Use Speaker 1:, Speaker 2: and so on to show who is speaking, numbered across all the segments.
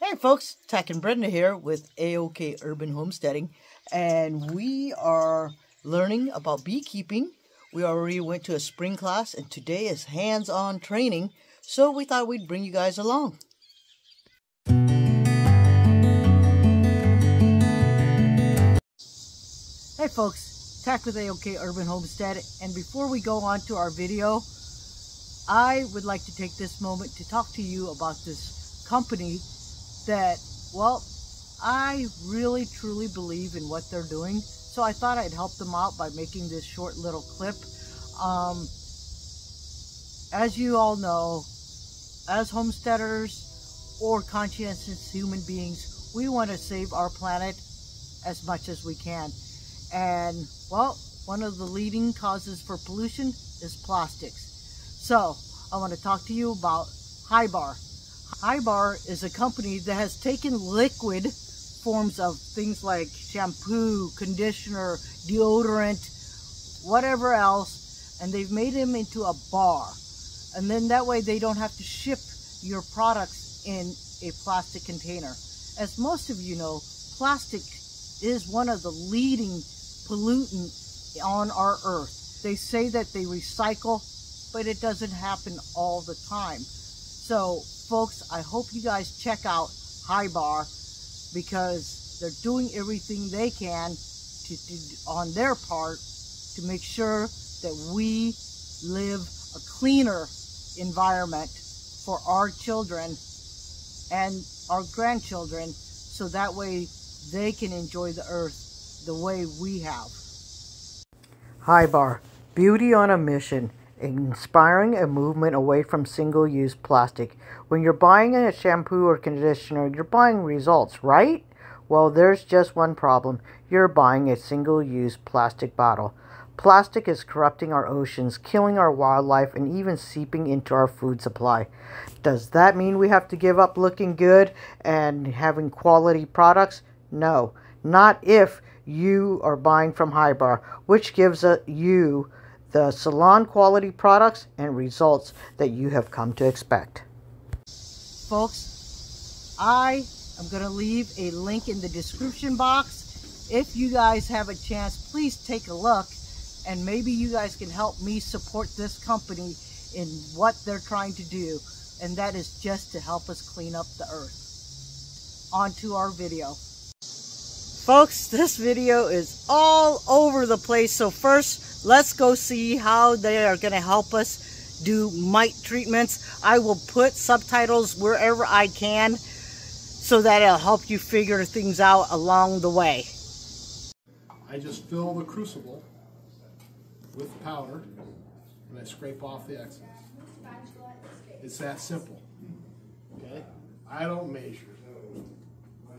Speaker 1: Hey folks, Thack and Brenda here with AOK Urban Homesteading, and we are learning about beekeeping. We already went to a spring class, and today is hands-on training, so we thought we'd bring you guys along. Hey folks, Thack with AOK Urban Homestead, and before we go on to our video, I would like to take this moment to talk to you about this company that, well, I really truly believe in what they're doing, so I thought I'd help them out by making this short little clip. As you all know, as homesteaders or conscientious human beings, we want to save our planet as much as we can. And, well, one of the leading causes for pollution is plastics. So, I want to talk to you about Hibar. Hibar is a company that has taken liquid forms of things like shampoo, conditioner, deodorant, whatever else, and they've made them into a bar. And then that way they don't have to ship your products in a plastic container. As most of you know, plastic is one of the leading pollutants on our earth. They say that they recycle, but it doesn't happen all the time. So folks, I hope you guys check out Hibar, because they're doing everything they can on their part to make sure that we live a cleaner environment for our children and our grandchildren, so that way they can enjoy the earth the way we have. Hibar, beauty on a mission. Inspiring a movement away from single-use plastic. When you're buying a shampoo or conditioner, you're buying results, right? Well, there's just one problem. You're buying a single-use plastic bottle. Plastic is corrupting our oceans, killing our wildlife, and even seeping into our food supply. Does that mean we have to give up looking good and having quality products? No, not if you are buying from Hibar, which gives you the salon quality products and results that you have come to expect. Folks, I am going to leave a link in the description box. If you guys have a chance, please take a look, and maybe you guys can help me support this company in what they're trying to do, and that is just to help us clean up the earth. On to our video. Folks, this video is all over the place, so first, let's go see how they are going to help us do mite treatments. I will put subtitles wherever I can so that it'll help you figure things out along the way.
Speaker 2: I just fill the crucible with powder and I scrape off the excess. It's that simple. Okay? I don't measure.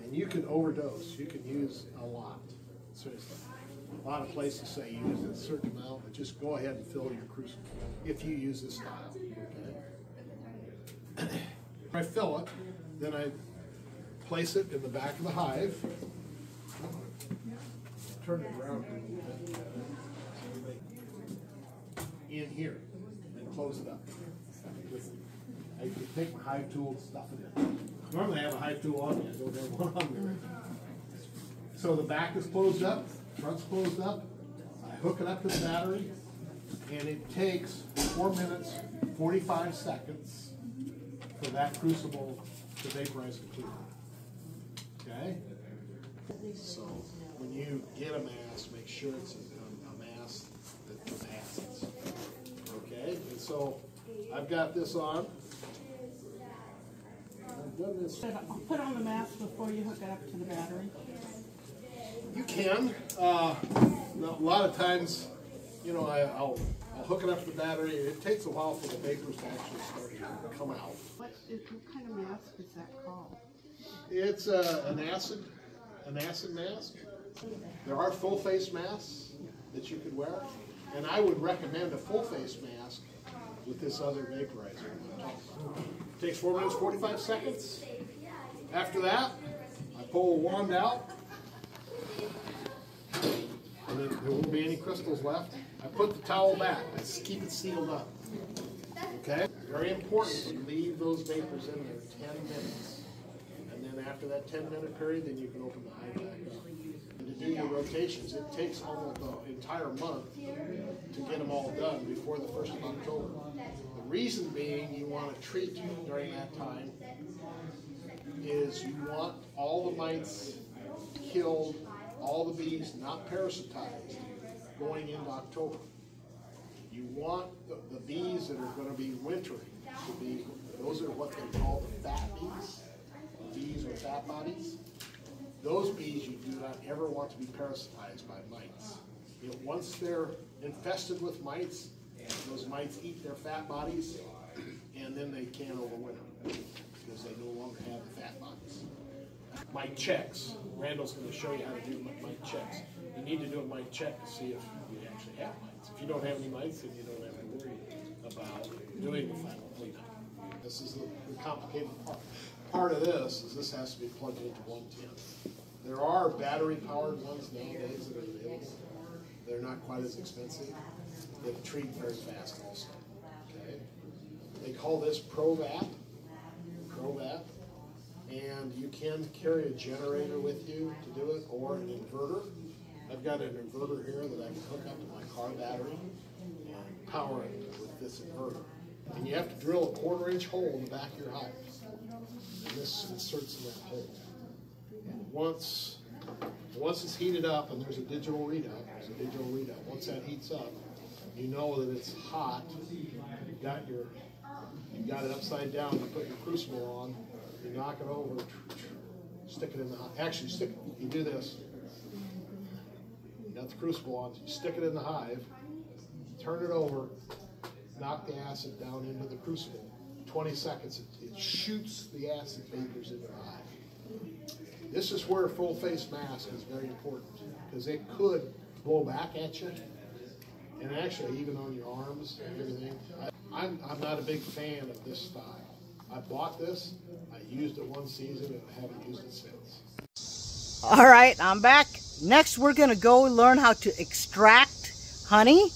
Speaker 2: And you can overdose. You can use a lot. Seriously. A lot of places say you use a certain amount, but just go ahead and fill your crucible if you use this style. Okay? I fill it, then I place it in the back of the hive. Turn it around in here and close it up. I can take my hive tool and stuff it in. Normally I have a hive tool on me. I don't have one on me. So the back is closed up. Front's closed up, I hook it up to the battery, and it takes 4 minutes, 45 seconds for that crucible to vaporize completely. Okay? So when you get a mass, make sure it's a mass that passes. Okay? And so I've got this on. I've done this.
Speaker 3: Put on the mask before you hook it up to the battery.
Speaker 2: You can. A lot of times, you know, I'll hook it up to the battery. It takes a while for the vapors to actually start to come out.
Speaker 3: What kind of mask is that called?
Speaker 2: It's an acid mask. There are full face masks that you could wear, and I would recommend a full face mask with this other vaporizer. It takes 4 minutes, 45 seconds. After that, I pull a wand out. And then there won't be any crystals left. I put the towel back. I keep it sealed up. Okay? Very important to leave those vapors in there 10 minutes. And then after that 10-minute period, then you can open the hive back up. And to do your rotations, it takes almost the entire month to get them all done before the 1st of October. The reason being you want to treat during that time is you want all the mites killed, all the bees not parasitized going into October. You want the bees that are going to be wintering to be, those are what they call the fat bees. Bees or fat bodies. Those bees you do not ever want to be parasitized by mites. Once they're infested with mites, those mites eat their fat bodies, and then they can't overwinter because they no longer have the fat bodies. Mite checks. Randall's going to show you how to do mite checks. You need to do a mite check to see if you actually have mites. If you don't have any mites, then you don't have to worry about doing the final cleanup. This is the complicated part. Part of this is this has to be plugged into 110. There are battery-powered ones nowadays that are available. They're not quite as expensive. They treat very fast also. Okay? They call this ProVap, and you can carry a generator with you to do it, or an inverter. I've got an inverter here that I can hook up to my car battery and power it with this inverter. And you have to drill a 1/4-inch hole in the back of your hive. And this inserts in that hole. And once it's heated up and there's a digital readout, once that heats up, you know that it's hot. You've got it upside down, you put your crucible on, you knock it over, stick it in the hive. Actually, you do this. You got the crucible on, you stick it in the hive, turn it over, knock the acid down into the crucible. 20 seconds, it shoots the acid vapors into the hive. This is where a full face mask is very important, because it could blow back at you, and actually even on your arms and everything. I'm not a big fan of this style. I bought this, I used it one season, and I haven't used it since.
Speaker 1: All right, I'm back. Next, we're going to go learn how to extract honey.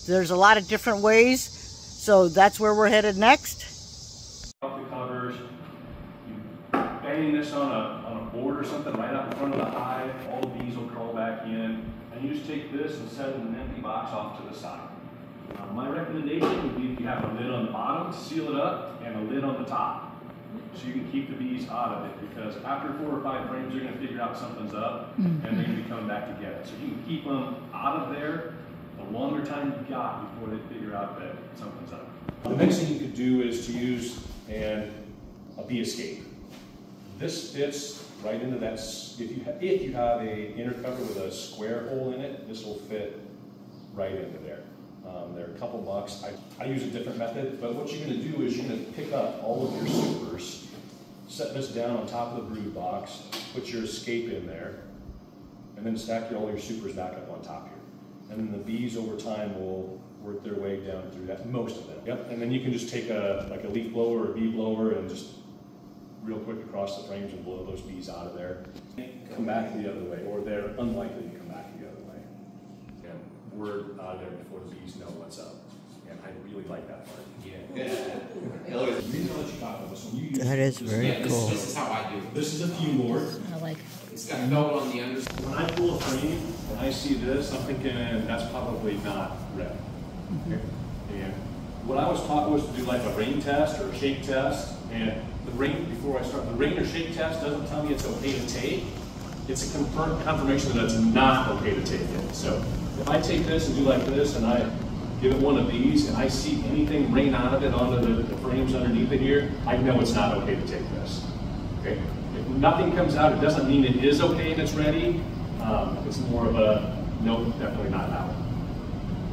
Speaker 1: There's a lot of different ways, so that's where we're headed next.
Speaker 4: Off the covers, you bang this on a board or something right out in front of the hive, all the bees will crawl back in, and you just take this and set it in an empty box off to the side. My recommendation would be if you have a lid on the bottom to seal it up and a lid on the top, so you can keep the bees out of it, because after 4 or 5 frames they're going to figure out something's up and they're going to be coming back to get it. So you can keep them out of there the longer time you've got before they figure out that something's up. The next thing you could do is to use a bee escape. This fits right into that. If you have a inner cover with a square hole in it, this will fit right into there. They're a couple bucks. I use a different method, but what you're going to do is you're going to pick up all of your supers, set this down on top of the brood box, put your escape in there, and then stack all your supers back up on top here. And then the bees over time will work their way down through that, most of them. Yep. And then you can just take like a leaf blower or a bee blower and just real quick across the frames and blow those bees out of there. Come back the other way, or they're unlikely to come back the other way. And we're out of there before the bees know what's up. And I really like that part.
Speaker 1: That is very cool.
Speaker 5: This is how I do it.
Speaker 4: This is a few more.
Speaker 1: I like it.
Speaker 5: It's got a note on the underside.
Speaker 4: When I pull a frame and I see this, I'm thinking that's probably not red. Okay? And what I was taught was to do like a rain test or a shake test. And the rain, before I start, the rain or shake test doesn't tell me it's okay to take. It's a confirmation that it's not okay to take it. So if I take this and do like this and I give it one of these and I see anything rain out of it onto the frames underneath it here, I know it's not okay to take this. Okay? If nothing comes out, it doesn't mean it is okay and it's ready. It's more of a no, definitely not out.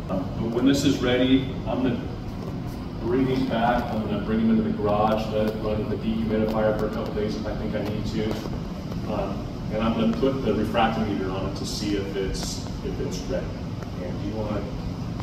Speaker 4: But when this is ready, I'm going to bring these back. I'm going to bring them into the garage, let it run the dehumidifier for a couple days if I think I need to. And I'm going to put the refractometer on it to see if it's ready. And do you want to?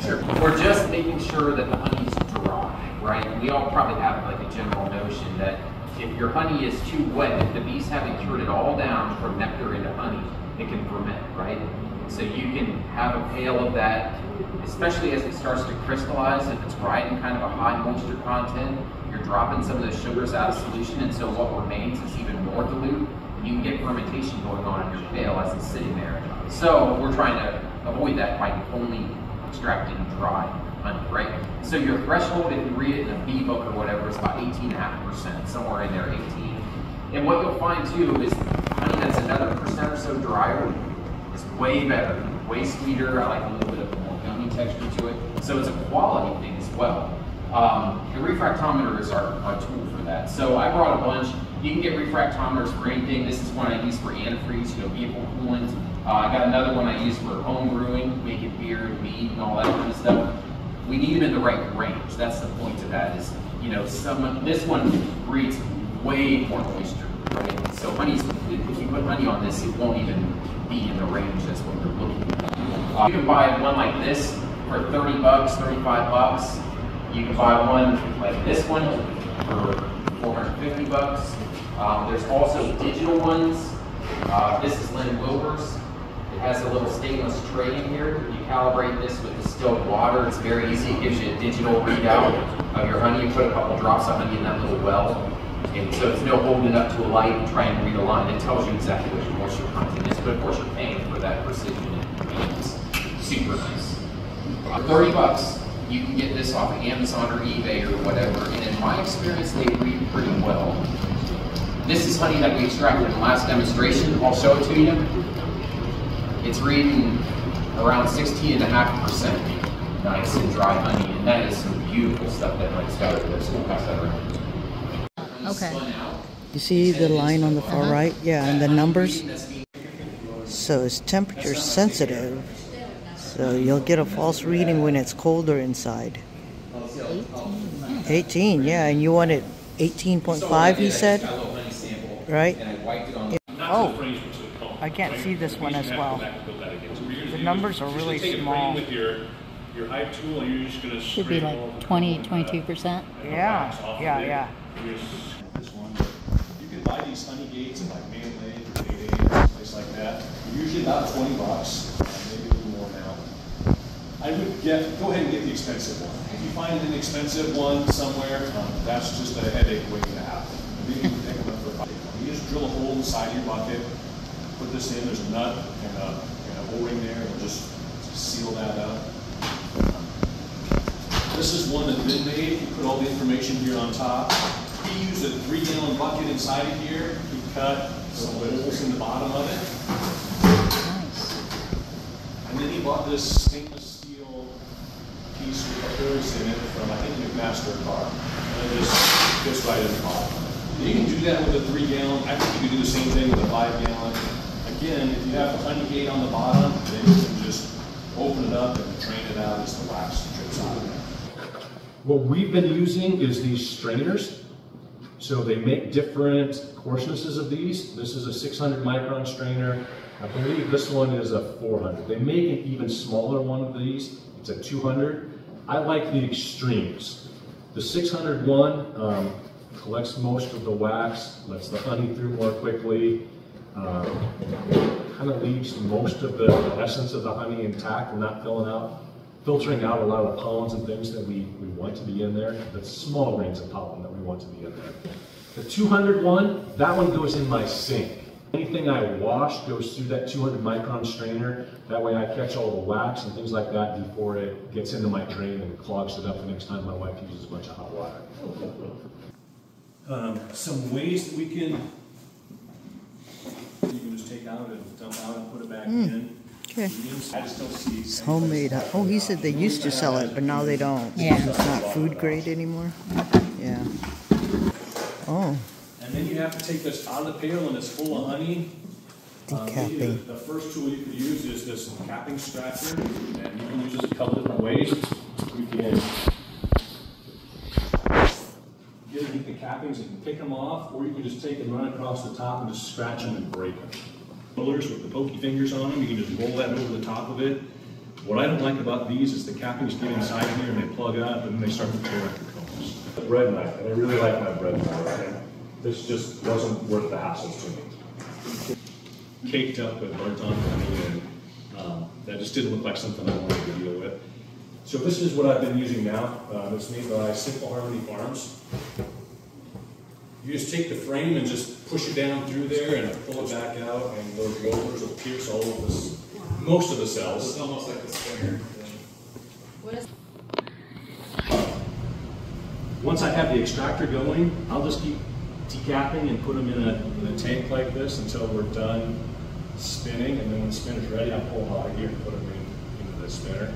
Speaker 5: Sure. We're just making sure that the honey's dry, right? We all probably have like a general notion that if your honey is too wet, if the bees haven't cured it all down from nectar into honey, it can ferment, right? So you can have a pail of that, especially as it starts to crystallize, if it's right in kind of a high moisture content, you're dropping some of the sugars out of solution, and so what remains is even more dilute, and you can get fermentation going on in your pail as it's sitting there. So we're trying to avoid that by only extracting dry honey, right? So your threshold, if you read it in a bee book or whatever, is about 18.5%, somewhere in there, 18. And what you'll find too is honey that's another percent or so drier is way better, way sweeter. I like a little bit of more gummy texture to it. So it's a quality thing as well. The refractometer is our tool for that. So I brought a bunch. You can get refractometers for anything. This is one I use for antifreeze, vehicle coolant. I got another one I use for home brewing, making beer and mead and all that kind of stuff. We need them in the right range. That's the point of that is, this one breeds way more moisture, right? So if you put honey on this, it won't even be in the range that's what we're looking at. You can buy one like this for 30 bucks, 35 bucks. You can buy one like this one for 450 bucks. There's also digital ones. This is Lynn Wilbur's. It has a little stainless tray in here. You calibrate this with distilled water. It's very easy. It gives you a digital readout of your honey. You put a couple drops of honey in that little well. And so it's no holding it up to a light and trying to read a line. It tells you exactly what your moisture content is, but of course you're paying for that precision and convenience. Super nice. For 30 bucks, you can get this off of Amazon or eBay or whatever, and in my experience, they read pretty well. This is honey that we extracted in the last demonstration. I'll show it to you. It's reading around 16.5% nice and dry honey, and that is some beautiful stuff that Mike's got over there, so we'll pass that around.
Speaker 1: Okay. You see the line on the far right? Yeah, and the numbers. So it's temperature sensitive. So you'll get a false reading when it's colder inside. 18, yeah, and you want it 18.5, he said? Right? Oh, I can't see this one as well. The numbers are really small.
Speaker 4: Your hive tool, you're just going to
Speaker 6: should be like 20, 22%.
Speaker 1: Yeah.
Speaker 4: This one, you can buy these honey gates at like Man Lake or Day Day, place like that. They're usually about 20 bucks, maybe a little more now. I would go ahead and get the expensive one. If you find an inexpensive one somewhere, that's just a headache waiting to happen. You can pick them up for $5. You just drill a hole inside your bucket, put this in. There's a nut and a O-ring there, and just seal that up. This is one that's been made. You put all the information here on top. He used a 3-gallon bucket inside of here. He cut some holes in the bottom of it.
Speaker 6: Nice.
Speaker 4: And then he bought this stainless steel piece with holes in it from, I think, McMaster car. And it just fits right in the bottom. You can do that with a 3-gallon. I think you can do the same thing with a 5-gallon. Again, if you have a honey gate on the bottom, then you can just open it up and drain it out as the wax drips out of it. What we've been using is these strainers. So they make different coarsenesses of these. This is a 600 micron strainer. I believe this one is a 400. They make an even smaller one of these. It's a 200. I like the extremes. The 600 one collects most of the wax, lets the honey through more quickly, kind of leaves most of the essence of the honey intact and not filtering out a lot of the pollens and things that we want to be in there, the small grains of pollen that we want to be in there. The 200 one, that one goes in my sink. Anything I wash goes through that 200 micron strainer. That way I catch all the wax and things like that before it gets into my drain and clogs it up the next time my wife uses a bunch of hot water. Some ways that you can just take out and dump out and put it back in.
Speaker 1: Okay. It's homemade. Oh, he said they used to sell it, but now they don't.
Speaker 6: Yeah.
Speaker 1: It's not food grade anymore. Yeah. Oh.
Speaker 4: And then you have to take this out of the pail and it's full of honey.
Speaker 1: Decapping.
Speaker 4: The first tool you could use is this capping scratcher, and you can use this a couple different ways. You can get underneath the cappings and pick them off, or you can just take and run across the top and just scratch them and break them. Rollers with the pokey fingers on them, you can just roll that over the top of it. What I don't like about these is the cappings get inside here and they plug up and then they start to tear up the cones. The bread knife, and I really like my bread knife. And this just wasn't worth the hassle to me. Caked up with burnt on honey, and that just didn't look like something I wanted to deal with. So this is what I've been using now. It's made by Simple Harmony Farms. You just take the frame and just push it down through there and pull it back out, and those rollers will pierce all of this, most of the cells.
Speaker 5: It's almost like a swinger.
Speaker 4: Once I have the extractor going, I'll just keep decapping and put them in a tank like this until we're done spinning, and then when the spinner's ready, I'll pull them out of here and put them into the spinner.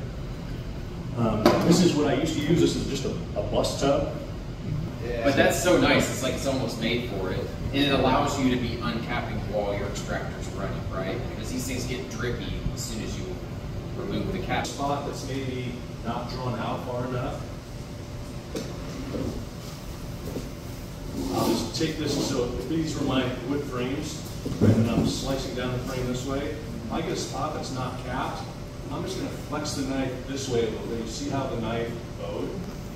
Speaker 4: This is what I used to use. This is just a bus tub.
Speaker 5: Yeah. But that's so nice. It's like it's almost made for it. And it allows you to be uncapping while your extractor's running, right? Because these things get drippy as soon as you remove the cap.
Speaker 4: Spot that's maybe not drawn out far enough. I'll just take this, so these are my wood frames, and I'm slicing down the frame this way. If I get a spot that's not capped, I'm just going to flex the knife this way a little bit. You see how the knife bowed?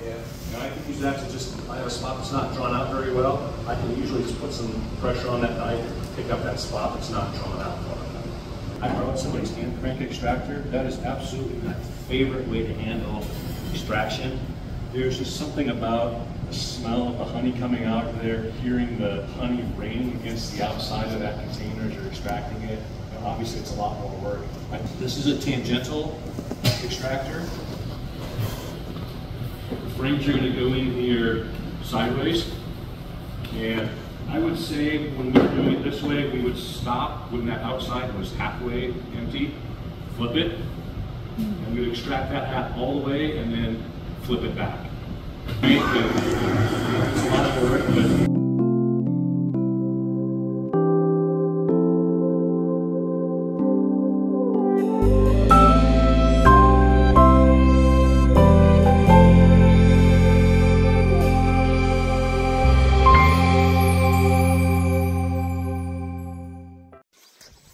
Speaker 4: Yeah. Now I can use that to just, if I have a spot that's not drawn out very well, I can usually just put some pressure on that knife and pick up that spot that's not drawn out far enough. I borrowed somebody's hand crank extractor. That is absolutely my favorite way to handle extraction. There's just something about the smell of the honey coming out of there, hearing the honey raining against the outside of that container as you're extracting it. And obviously, it's a lot more work. This is a tangential extractor. The frames are going to go in here sideways. And I would say when we were doing it this way, we would stop when that outside was halfway empty, flip it, and we would extract that half all the way and then flip it back. It's a lot of work, but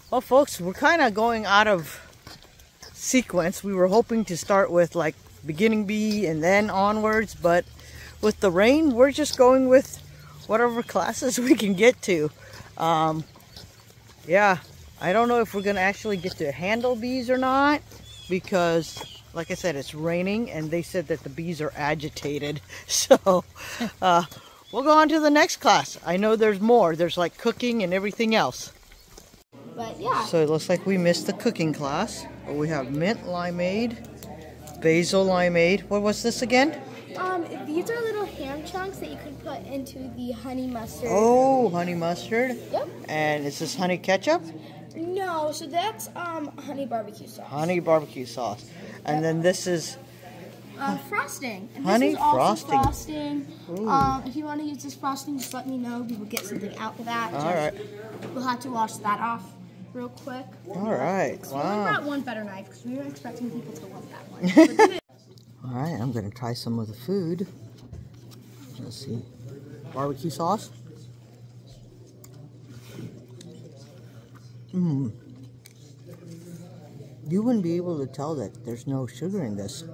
Speaker 1: well, folks, we're kind of going out of sequence. We were hoping to start with like beginning bee and then onwards, but with the rain, we're just going with whatever classes we can get to. Yeah, I don't know if we're gonna actually get to handle bees or not, because like I said, it's raining and they said that the bees are agitated. So we'll go on to the next class. I know there's more. There's like cooking and everything else.
Speaker 7: But yeah.
Speaker 1: So it looks like we missed the cooking class. But we have mint limeade, basil limeade. What was this again?
Speaker 7: These are little ham chunks that you can put into the honey mustard.
Speaker 1: Oh, honey mustard.
Speaker 7: Yep.
Speaker 1: And is this honey ketchup?
Speaker 7: No, so that's honey barbecue sauce.
Speaker 1: Honey barbecue sauce. And then this is
Speaker 7: frosting. And
Speaker 1: honey
Speaker 7: this is also
Speaker 1: frosting.
Speaker 7: frosting. If you want to use this frosting, just let me know. We will get something out of that.
Speaker 1: All right.
Speaker 7: We'll have to wash that off real quick.
Speaker 1: All right.
Speaker 7: So we only
Speaker 1: Wow.
Speaker 7: brought one butter knife because we were expecting people to want that one.
Speaker 1: All right, I'm going to try some of the food. Let's see. Barbecue sauce. Mmm. You wouldn't be able to tell that there's no sugar in this.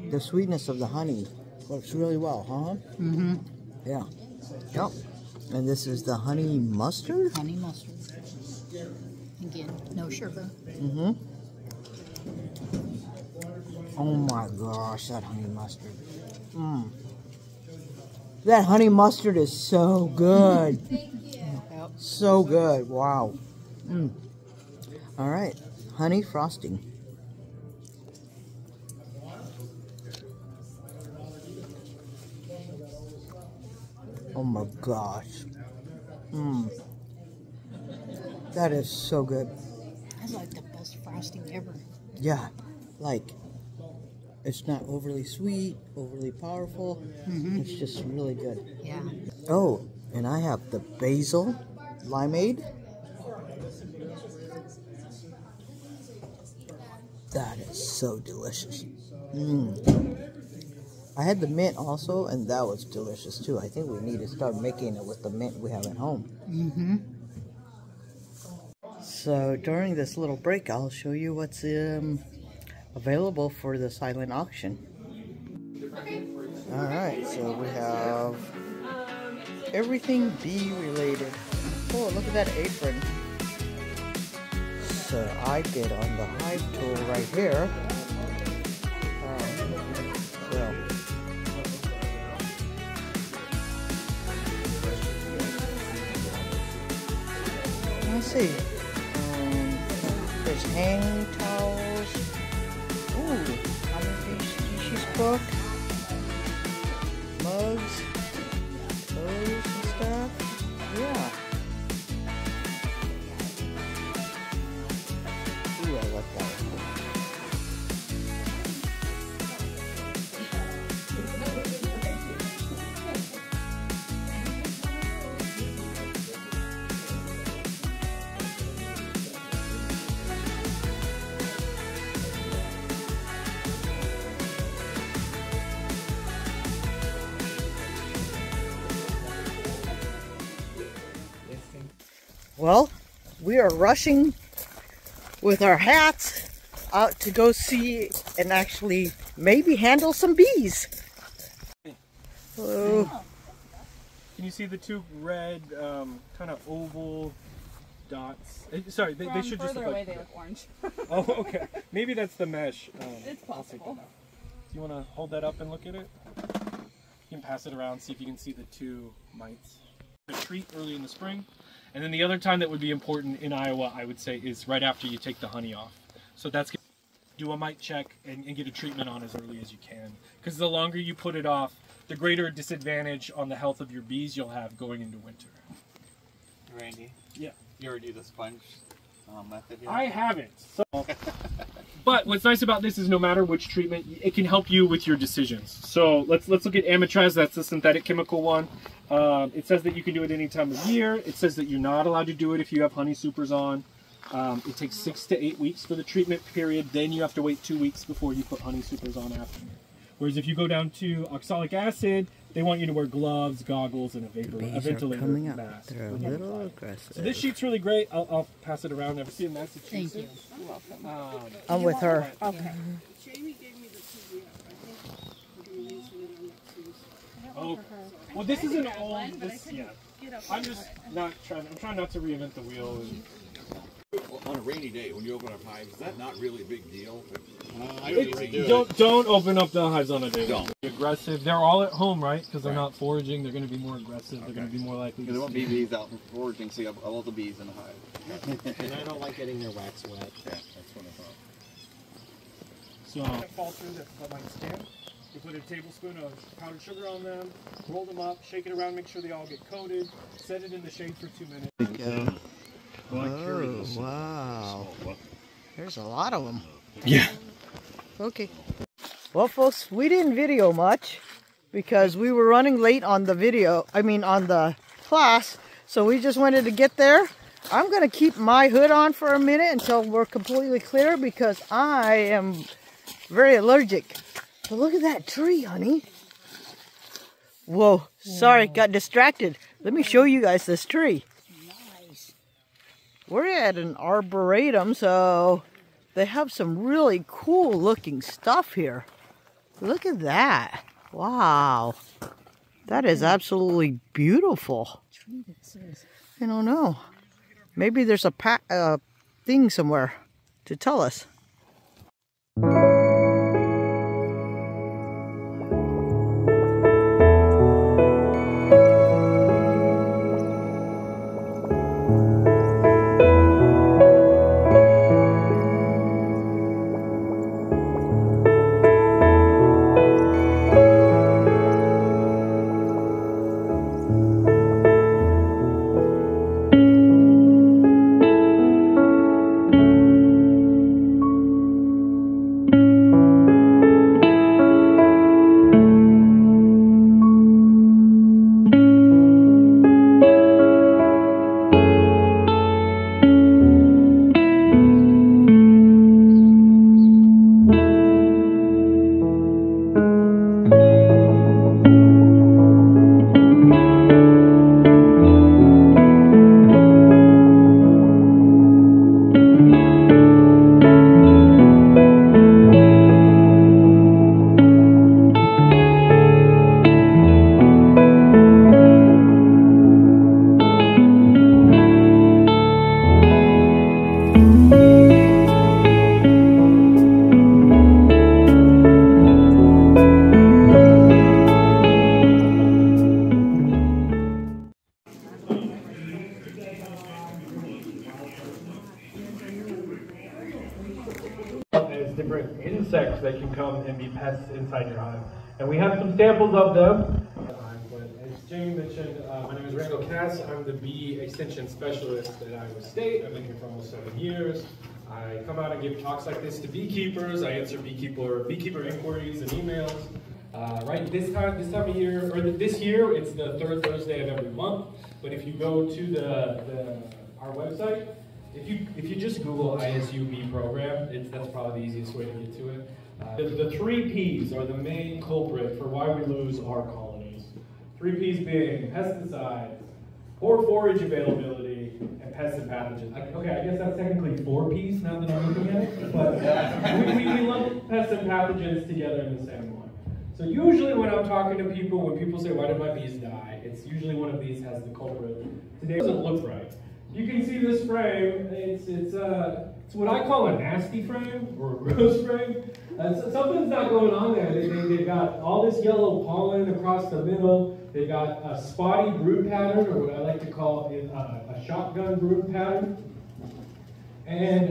Speaker 1: The sweetness of the honey works really well, huh? Mm-hmm. Yeah. Yep. And this is the honey mustard?
Speaker 6: Honey mustard. Again, no sugar.
Speaker 1: Mm-hmm. Oh my gosh, that honey mustard. Mmm. That honey mustard is so good.
Speaker 7: Thank you.
Speaker 6: Yep.
Speaker 1: So good. Wow. Mm. All right. Honey frosting. Oh my gosh. Mmm. That is so good.
Speaker 6: That's like the best frosting ever.
Speaker 1: Yeah. Like, it's not overly sweet, overly powerful. Mm-hmm. It's just really good.
Speaker 6: Yeah.
Speaker 1: Oh, and I have the basil limeade. That is so delicious. I had the mint also, and that was delicious too. I think we need to start making it with the mint we have at home.
Speaker 6: Mm-hmm.
Speaker 1: So during this little break, I'll show you what's available for the silent auction. Alright, so we have everything bee related. Oh, look at that apron. So I get on the hive tool right here. me see. There's hanging towels. Ooh, common species book. Mugs. Clothes and stuff. Yeah. Ooh, I like that one. Well, we are rushing with our hats out to go see and actually maybe handle some bees. Hello.
Speaker 8: Can you see the two red kind of oval dots? Sorry, they should just look
Speaker 9: further away
Speaker 8: like...
Speaker 9: they look orange.
Speaker 8: Oh, okay. Maybe that's the mesh.
Speaker 9: It's possible.
Speaker 8: Do you want to hold that up and look at it? You can pass it around, see if you can see the two mites. A treat early in the spring. And then the other time that would be important in Iowa, I would say, is right after you take the honey off. So that's good. Do a mite check and get a treatment on as early as you can. Because the longer you put it off, the greater disadvantage on the health of your bees you'll have going into winter.
Speaker 10: Randy?
Speaker 8: Yeah.
Speaker 10: You ever do the sponge method here?
Speaker 8: I haven't. So. But what's nice about this is no matter which treatment, it can help you with your decisions. So let's look at Amitraz. That's the synthetic chemical one. It says that you can do it any time of year. It says that you're not allowed to do it if you have honey supers on. It takes 6 to 8 weeks for the treatment period. Then you have to wait 2 weeks before you put honey supers on after. Whereas if you go down to oxalic acid, they want you to wear gloves, goggles, and a ventilator mask.
Speaker 1: They're a little aggressive.
Speaker 8: So this sheet's really great. I'll pass it around. Ever see in Massachusetts?
Speaker 6: Thank you.
Speaker 1: I'm with her.
Speaker 9: Okay.
Speaker 3: Jamie gave me the PDF. I think we're using it on next week.
Speaker 8: Oh, well, this is an old. I'm just not trying. I'm trying not to reinvent the wheel. And,
Speaker 11: on a rainy day, when you open up hives, is that not really a big deal?
Speaker 8: Don't open up the hives on a day.
Speaker 11: Don't.
Speaker 8: Aggressive. They're all at home, right? Because they're not foraging. They're going to be more aggressive. They're going to be more likely.
Speaker 10: There won't be bees out foraging, so you have all the bees in the hive.
Speaker 2: And I don't like getting their wax wet.
Speaker 11: Yeah, that's what I thought.
Speaker 8: So fall through that might stand. You put a tablespoon of powdered sugar on them, roll them up, shake it around, make sure they all get coated, set it in the shade for 2 minutes.
Speaker 1: There you go. Oh, wow. There's a lot of them.
Speaker 8: Yeah.
Speaker 1: Okay. Well, folks, we didn't video much because we were running late on the video, on the class. So we just wanted to get there. I'm going to keep my hood on for a minute until we're completely clear because I am very allergic. But look at that tree, honey. Whoa, sorry, got distracted. Let me show you guys this tree.
Speaker 6: Nice.
Speaker 1: We're at an arboretum, so they have some really cool looking stuff here. Look at that. Wow. That is absolutely beautiful. I don't know. Maybe there's a thing somewhere to tell us.
Speaker 8: different insects that can come and be pests inside your hive. And we have some samples of them. But as Jamie mentioned, my name is Randall Cass. I'm the bee extension specialist at Iowa State. I've been here for almost 7 years. I come out and give talks like this to beekeepers. I answer beekeeper inquiries and emails. Right this time of year, or this year, it's the 3rd Thursday of every month. But if you go to our website, if you just Google ISU bee program, that's probably the easiest way to get to it. The 3 Ps are the main culprit for why we lose our colonies. 3 Ps being pesticides, poor forage availability, and pests and pathogens. Okay, I guess that's technically 4 Ps now that I'm looking at it, but we lump pests and pathogens together in the same one. So usually when I'm talking to people, when people say, why did my bees die? It's usually one of these has the culprit. Today it doesn't look right. You can see this frame, it's what I call a nasty frame, or a gross frame. Something's not going on there. They've got all this yellow pollen across the middle. They've got a spotty brood pattern, or what I like to call a shotgun brood pattern. And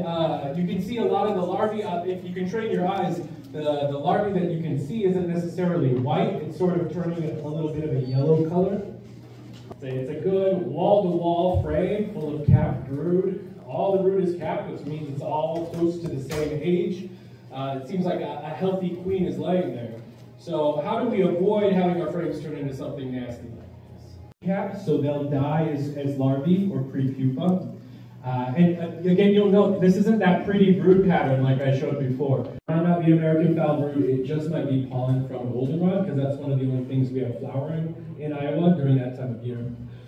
Speaker 8: you can see a lot of the larvae, if you can train your eyes, the larvae that you can see isn't necessarily white. It's sort of turning a little bit of a yellow color. It's a good wall-to-wall frame full of capped brood. All the brood is capped, which means it's all close to the same age. It seems like a healthy queen is laying there. So how do we avoid having our frames turn into something nasty like this? Capped, so they'll die as larvae or pre-pupa. And again, you'll note this isn't that pretty brood pattern like I showed before. It might not be American foul brood, it just might be pollen from goldenrod, because that's one of the only things we have flowering in Iowa during that time of year.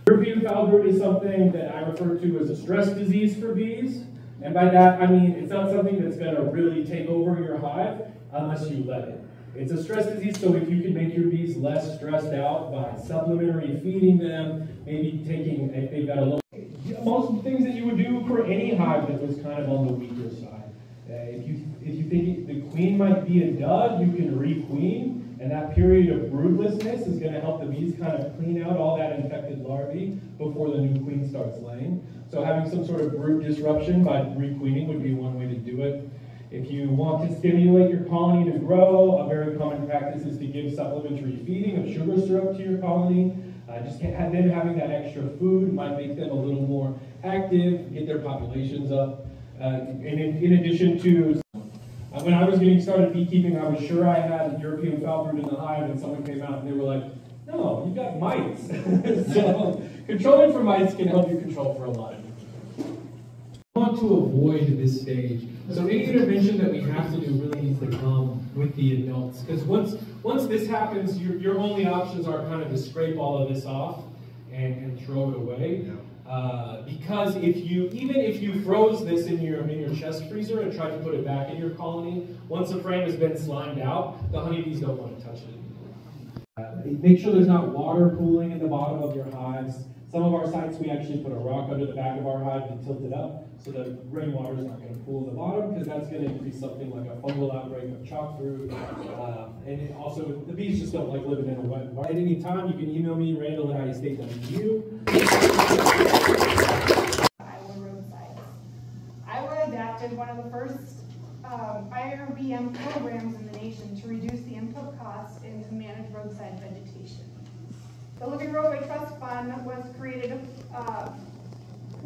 Speaker 8: European foul brood is something that I refer to as a stress disease for bees. And by that, I mean it's not something that's going to really take over your hive unless you let it. It's a stress disease, so if you can make your bees less stressed out by supplementary feeding them, maybe taking, if they've got a low, most things that you would do for any hive that was kind of on the weaker side. If you think the queen might be a dud, you can re-queen, and that period of broodlessness is going to help the bees kind of clean out all that infected larvae before the new queen starts laying. So having some sort of brood disruption by re-queening would be one way to do it. If you want to stimulate your colony to grow, a very common practice is to give supplementary feeding of sugar syrup to your colony. Just them having that extra food might make them a little more active, get their populations up. And in addition to, when I was getting started beekeeping, I was sure I had European foul brood in the hive, and someone came out and they were like, no, you've got mites. So controlling for mites can help you control for a lot of different things. I want to avoid this stage. So any intervention that we have to do really needs to come with the adults, because once this happens, your only options are kind of to scrape all of this off and throw it away. Yeah. Because even if you froze this in your chest freezer and tried to put it back in your colony, once the frame has been slimed out, the honeybees don't want to touch it. Make sure there's not water pooling in the bottom of your hives. Some of our sites, we actually put a rock under the back of our hive and tilt it up so that rainwater is not going to pool in the bottom, because that's going to increase something like a fungal outbreak of chalk brood. And also, the bees just don't like living in a wet environment. At any time, you can email me, Randall@iastate.edu.
Speaker 9: Iowa roadsides. Iowa adapted one of the first IRBM programs in the nation to reduce the input costs and to manage roadside vegetation. The Living Roadway Trust Fund was created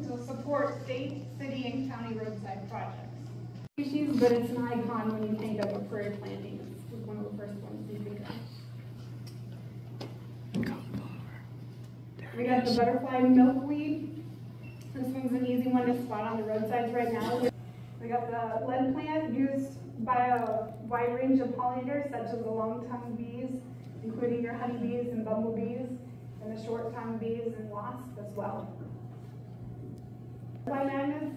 Speaker 9: to support state, city, and county roadside projects. Species, but it's an icon when you think of a prairie planting. It's one of the first ones you think of. We got the butterfly milkweed. This one's an easy one to spot on the roadsides right now. We got the lead plant, used by a wide range of pollinators, such as the long-tongued bees, including your honeybees and bumblebees, and the short-tongued bees and wasps as well. Butterfly magnets,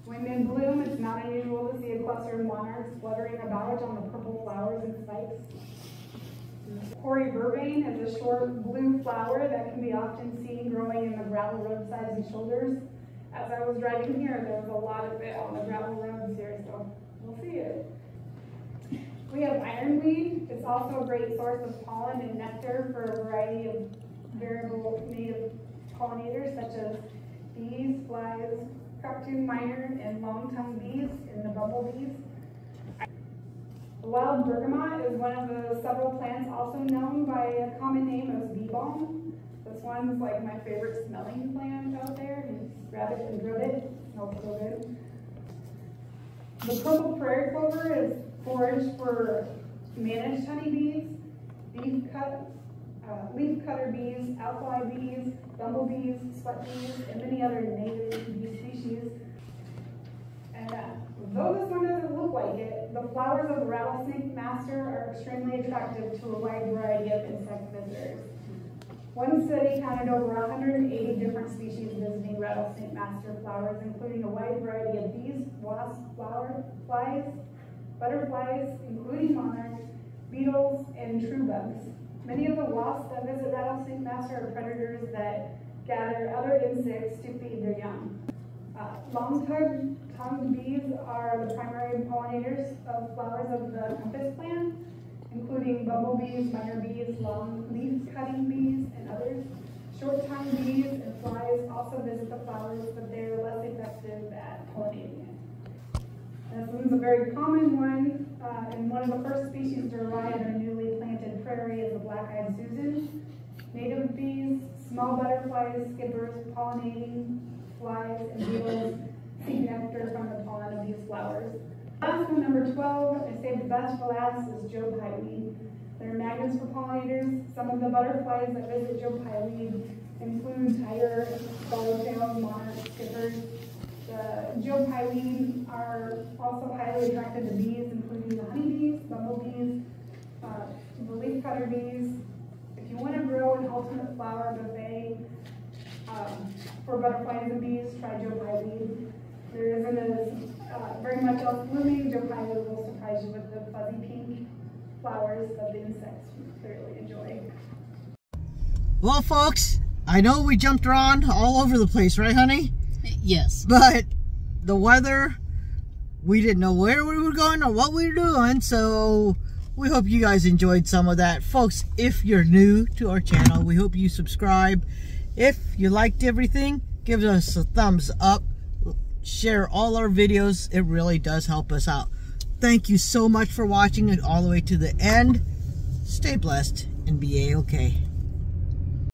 Speaker 9: when in bloom, it's not unusual to see a cluster of monarchs fluttering about on the purple flowers and spikes. Hoary vervain is a short blue flower that can be often seen growing in the gravel roadsides and shoulders. As I was driving here, there was a lot of it on the gravel roads here, so we'll see it. We have ironweed. It's also a great source of pollen and nectar for a variety of variable native pollinators, such as bees, flies, cup-tooth miner, and long-tongued bees, and the bumblebees. The wild bergamot is one of the several plants also known by a common name as bee balm. This one's like my favorite smelling plant out there. You grab it and drip it. It smells so good. The purple prairie clover is forage for managed honeybees, leaf cutter bees, alkali bees, bumblebees, sweat bees, and many other native bee species. And though this one doesn't look like it, the flowers of the rattlesnake master are extremely attractive to a wide variety of insect visitors. One study counted over 180 different species visiting rattlesnake master flowers, including a wide variety of bees, wasps, flies, butterflies, including monarchs, beetles, and true bugs. Many of the wasps that visit rattlesnake master are predators that gather other insects to feed their young. Long-tongued bees are the primary pollinators of flowers of the compass plant, including bumblebees, minor bees, long leaf-cutting bees, and others. Short-tongued bees and flies also visit the flowers, but they're less effective at pollinating it. This one's a very common one, and one of the first species to arrive in a newly planted prairie is the black-eyed Susan. Native bees, small butterflies, skippers, pollinating flies, and beetles seek nectar from the pollen of these flowers. Last one, number 12, I saved the best for last, is Joe Pyeweed. They're magnets for pollinators. Some of the butterflies that visit Joe Pyeweed include tiger, swallowtails, monarchs, skippers. The Joe Pyeweed are also highly attracted to bees, including the honeybees, bumblebees, the leafcutter bees. If you want to grow an ultimate flower buffet for butterflies and bees, try Joe Pyeweed. There isn't very much else blooming. Joe Pyeweed will surprise you with the fuzzy pink flowers that the insects clearly enjoy.
Speaker 1: Well, folks, I know we jumped around all over the place, right, honey?
Speaker 6: Yes.
Speaker 1: But the weather, we didn't know where we were going or what we were doing, so we hope you guys enjoyed some of that. Folks, if you're new to our channel, we hope you subscribe. If you liked everything, give us a thumbs up. Share all our videos. It really does help us out. Thank you so much for watching it all the way to the end. Stay blessed and be A-OK.